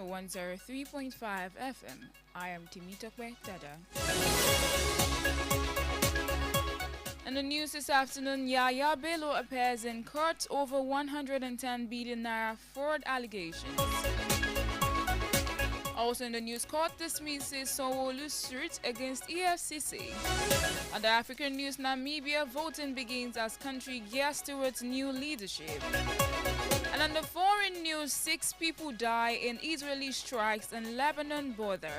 103.5 FM. I am Timitokwe Dada. In the news this afternoon, Yaya Bello appears in court over 110 billion naira fraud allegations. Also in the news, court dismisses Sanwo-Olu's suit against EFCC. On the African news, Namibia voting begins as country gears towards new leadership. And on the foreign news, 6 people die in Israeli strikes in Lebanon border.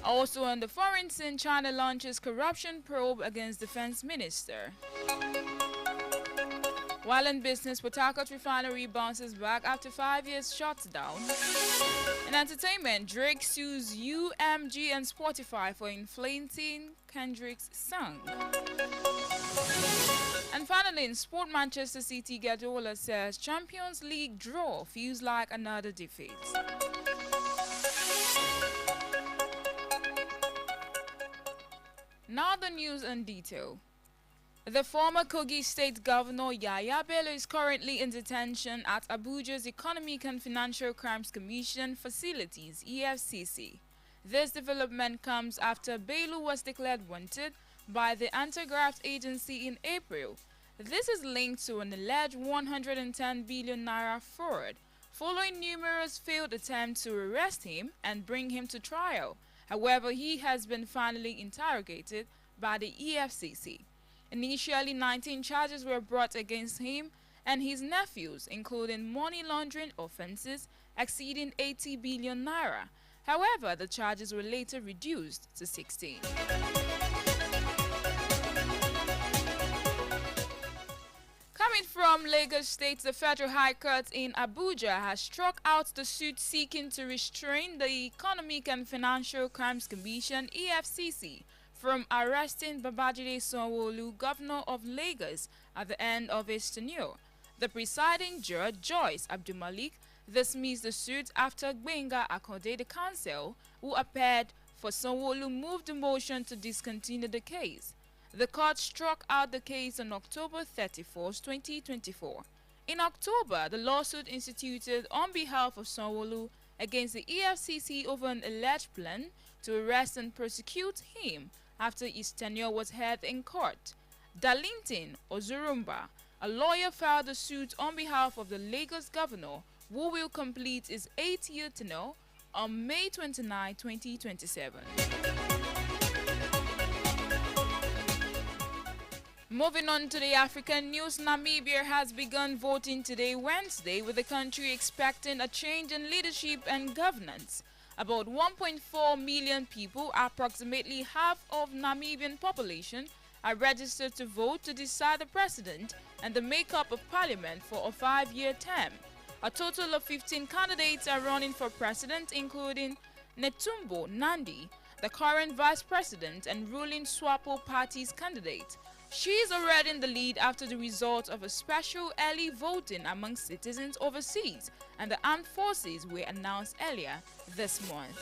Also on the foreign scene, China launches corruption probe against defense minister. While in business, Port Harcourt refinery bounces back after 5 years shutdown. In entertainment, Drake sues UMG and Spotify for inflating Kendrick's song. And finally, in sport, Manchester City Guardiola says Champions League draw feels like another defeat. Now the news in detail. The former Kogi State Governor Yaya Bello is currently in detention at Abuja's Economic and Financial Crimes Commission facilities, EFCC. This development comes after Bello was declared wanted by the Anti-Graft Agency in April. This is linked to an alleged 110 billion naira fraud, following numerous failed attempts to arrest him and bring him to trial. However, he has been finally interrogated by the EFCC. Initially, 19 charges were brought against him and his nephews, including money laundering offenses exceeding 80 billion naira. However, the charges were later reduced to 16. Coming from Lagos State, the Federal High Court in Abuja has struck out the suit seeking to restrain the Economic and Financial Crimes Commission (EFCC) from arresting Babajide Sanwo-Olu, Governor of Lagos, at the end of his tenure. The presiding judge, Joyce Abdulmalik, dismissed the suit after Gbenga Akande, the counsel who appeared for Sanwo-Olu, moved the motion to discontinue the case. The court struck out the case on October 31, 2024. In October, the lawsuit instituted on behalf of Sanwo-Olu against the EFCC over an alleged plan to arrest and prosecute him after his tenure was heard in court. Darlington Ozurumba, a lawyer, filed the suit on behalf of the Lagos governor, who will complete his 8-year tenure on May 29, 2027. Moving on to the African news, Namibia has begun voting today, Wednesday, with the country expecting a change in leadership and governance. About 1.4 million people, approximately half of Namibian population, are registered to vote to decide the president and the makeup of parliament for a 5-year term. A total of 15 candidates are running for president, including Netumbo Nandi, the current vice president and ruling SWAPO party's candidate. She is already in the lead after the result of a special early voting among citizens overseas, and the armed forces were announced earlier this month.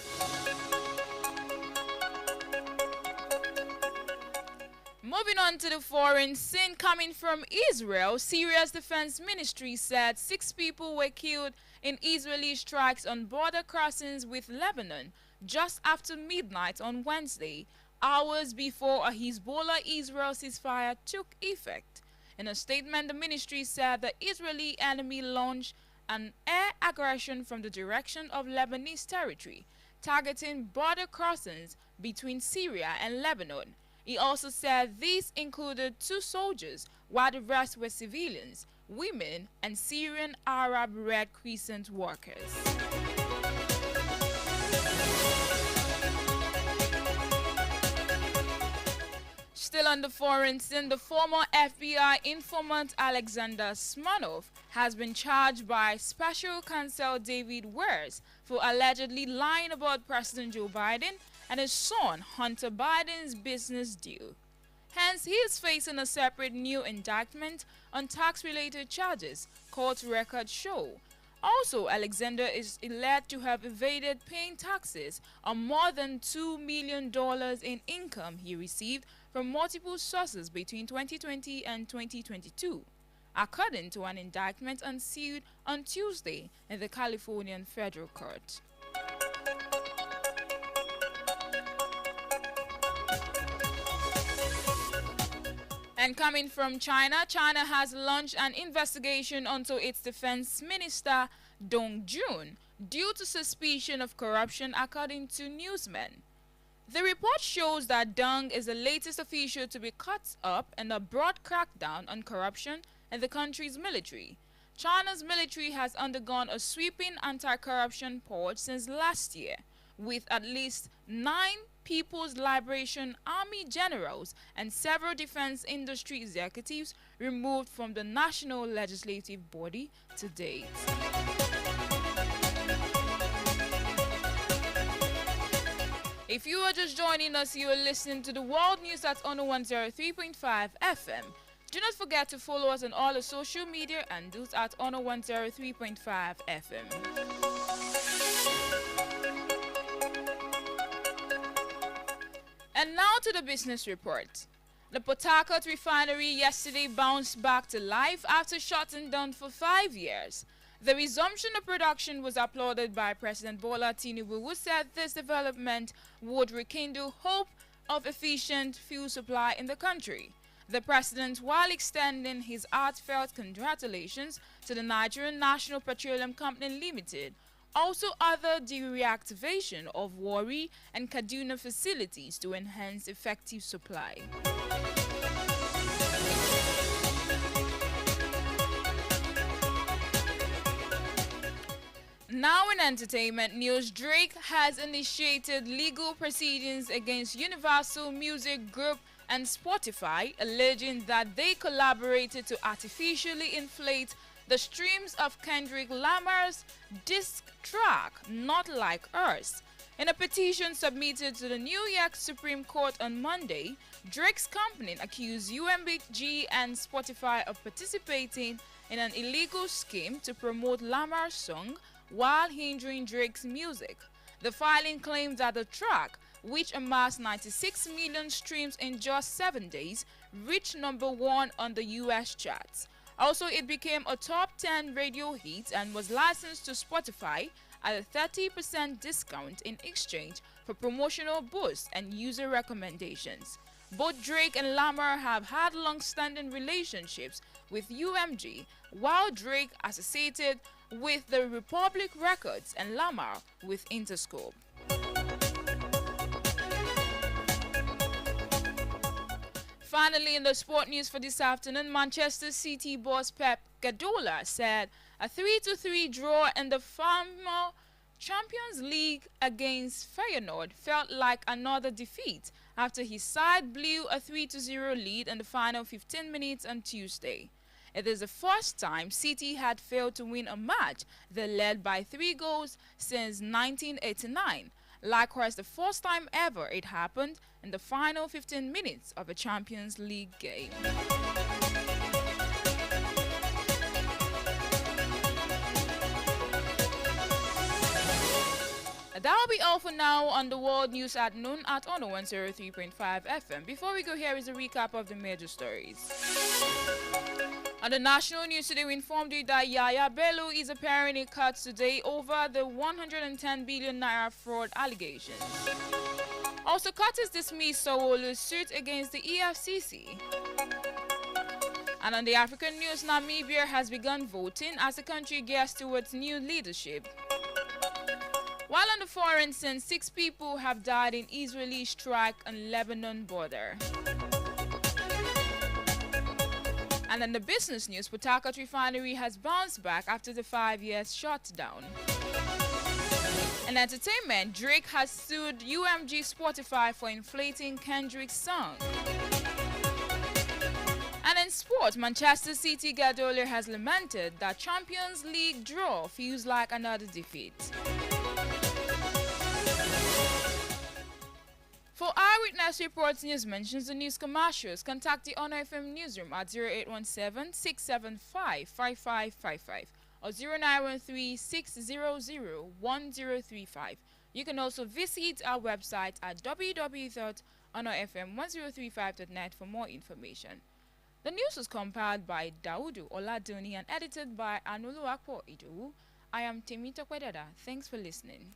Moving on to the foreign scene, coming from Israel, Syria's defense ministry said 6 people were killed in Israeli strikes on border crossings with Lebanon just after midnight on Wednesday, hours before a Hezbollah-Israel ceasefire took effect. In a statement, the ministry said the Israeli enemy launched an air aggression from the direction of Lebanese territory, targeting border crossings between Syria and Lebanon. He also said these included 2 soldiers, while the rest were civilians, women, and Syrian Arab Red Crescent workers. Still on the foreign scene, the former FBI informant Alexander Smirnov has been charged by Special Counsel David Weirs for allegedly lying about President Joe Biden and his son Hunter Biden's business deal. Hence, he is facing a separate new indictment on tax-related charges, court records show. Also, Alexander is alleged to have evaded paying taxes on more than $2 million in income he received from multiple sources between 2020 and 2022. according to an indictment unsealed on Tuesday in the Californian federal court. And coming from China, China has launched an investigation into its defense minister Dong Jun due to suspicion of corruption, according to newsmen. The report shows that Dong is the latest official to be caught up in a broad crackdown on corruption in the country's military. China's military has undergone a sweeping anti-corruption purge since last year, with at least 9 People's Liberation Army generals and several defense industry executives removed from the national legislative body to date. If you are just joining us, you are listening to the World News at Ono 103.5 FM. Do not forget to follow us on all the social media handles at Ono 103.5 FM. And now to the business report. The Port Harcourt refinery yesterday bounced back to life after shutting down for 5 years. The resumption of production was applauded by President Bola Tinubu, who said this development would rekindle hope of efficient fuel supply in the country. The president, while extending his heartfelt congratulations to the Nigerian National Petroleum Company Limited, also ordered the reactivation of Warri and Kaduna facilities to enhance effective supply. Now in entertainment news, Drake has initiated legal proceedings against Universal Music Group and Spotify, alleging that they collaborated to artificially inflate the streams of Kendrick Lamar's diss track, Not Like Us. In a petition submitted to the New York Supreme Court on Monday, Drake's company accused UMG and Spotify of participating in an illegal scheme to promote Lamar's song while hindering Drake's music. The filing claimed that the track, which amassed 96 million streams in just 7 days, reached #1 on the US charts. Also, it became a top 10 radio hit and was licensed to Spotify at a 30% discount in exchange for promotional boosts and user recommendations. Both Drake and Lamar have had long-standing relationships with UMG, while Drake associated with the Republic Records and Lamar with Interscope. Finally, in the sport news for this afternoon, Manchester City boss Pep Guardiola said a 3-3 draw in the former Champions League against Feyenoord felt like another defeat after his side blew a 3-0 lead in the final 15 minutes on Tuesday. It is the first time City had failed to win a match they led by 3 goals since 1989. Likewise, the first time ever it happened in the final 15 minutes of a Champions League game. That will be all for now on the World News at noon at Ono 103.5 FM. Before we go, here is a recap of the major stories. On the national news today, we informed you that Yaya Bello is appearing in court today over the 110 billion naira fraud allegations. Also, court has dismissed Sowolu's suit against the EFCC. And on the African news, Namibia has begun voting as the country gears towards new leadership. While on the foreign scene, 6 people have died in Israeli strike on Lebanon border. And in the business news, Port Harcourt refinery has bounced back after the 5 years shutdown. In entertainment, Drake has sued UMG Spotify for inflating Kendrick's song. And in sport, Manchester City Guardiola has lamented that Champions League draw feels like another defeat. For Eyewitness Reports news mentions and news commercials, contact the Honor FM newsroom at 0817-675-5555 or 0913-600-1035. You can also visit our website at www.honorfm1035.net for more information. The news was compiled by Daudu Oladuni and edited by Anuoluwapo Idowu. I am Temita Kwedada. Thanks for listening.